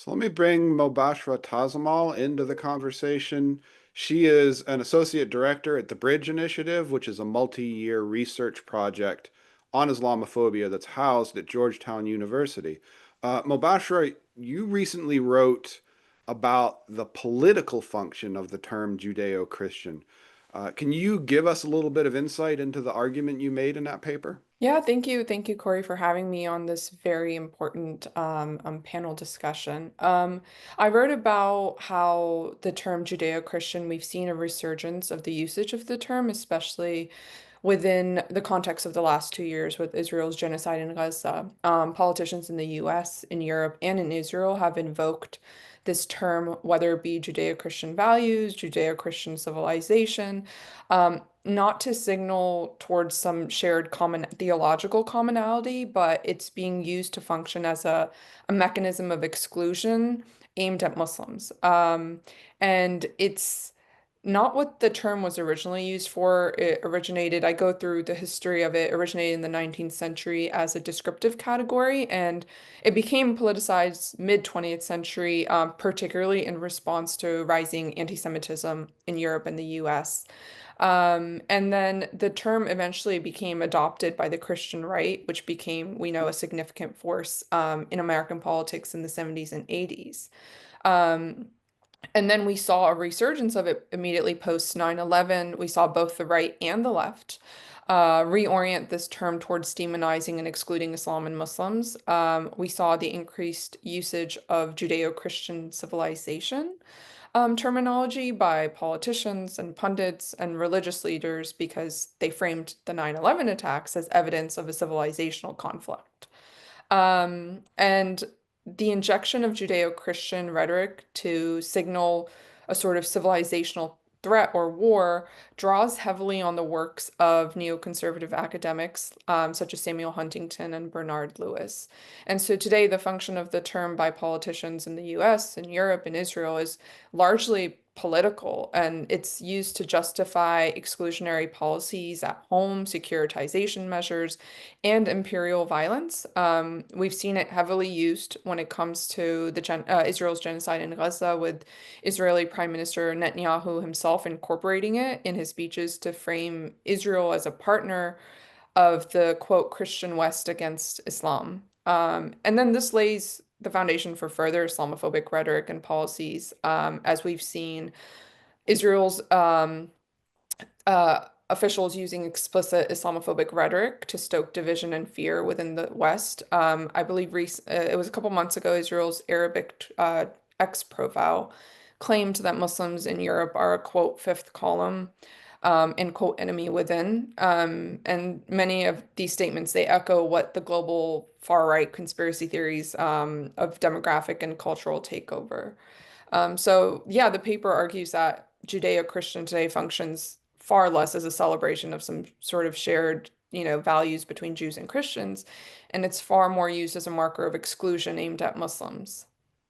So let me bring Mobashra Tazamal into the conversation. She is an associate director at the Bridge Initiative, which is a multi-year research project on Islamophobia that's housed at Georgetown University. Mobashra, you recently wrote about the political function of the term Judeo-Christian. Can you give us a little bit of insight into the argument you made in that paper? Yeah, thank you. Thank you, Corey, for having me on this very important panel discussion. I wrote about how the term Judeo-Christian, we've seen a resurgence of the usage of the term, especially within the context of the last 2 years with Israel's genocide in Gaza. Politicians in the US, in Europe, and in Israel have invoked this term, whether it be Judeo-Christian values, Judeo-Christian civilization, not to signal towards some shared common theological commonality, but it's being used to function as a mechanism of exclusion aimed at Muslims. And it's not what the term was originally used for. It originated, I go through the history of it, originated in the 19th century as a descriptive category, and it became politicized mid 20th century, particularly in response to rising anti-Semitism in Europe and the US. And then the term eventually became adopted by the Christian right, which became, we know, a significant force in American politics in the 70s and 80s. Um, and then we saw a resurgence of it immediately post 9/11. We saw both the right and the left reorient this term towards demonizing and excluding Islam and Muslims. We saw the increased usage of Judeo-Christian civilization terminology by politicians and pundits and religious leaders because they framed the 9/11 attacks as evidence of a civilizational conflict. And the injection of Judeo-Christian rhetoric to signal a sort of civilizational threat or war draws heavily on the works of neoconservative academics, such as Samuel Huntington and Bernard Lewis. And so today, the function of the term by politicians in the US and Europe and Israel is largely political, and it's used to justify exclusionary policies at home, securitization measures, and imperial violence. We've seen it heavily used when it comes to Israel's genocide in Gaza, with Israeli Prime Minister Netanyahu himself incorporating it in his speeches to frame Israel as a partner of the quote Christian West against Islam. And then this lays the foundation for further Islamophobic rhetoric and policies, as we've seen Israel's officials using explicit Islamophobic rhetoric to stoke division and fear within the West. I believe it was a couple months ago, Israel's Arabic X profile claimed that Muslims in Europe are a quote fifth column and quote enemy within. And many of these statements, they echo what the global far right conspiracy theories of demographic and cultural takeover. So yeah, the paper argues that Judeo-Christian today functions far less as a celebration of some sort of shared, values between Jews and Christians, and it's far more used as a marker of exclusion aimed at Muslims.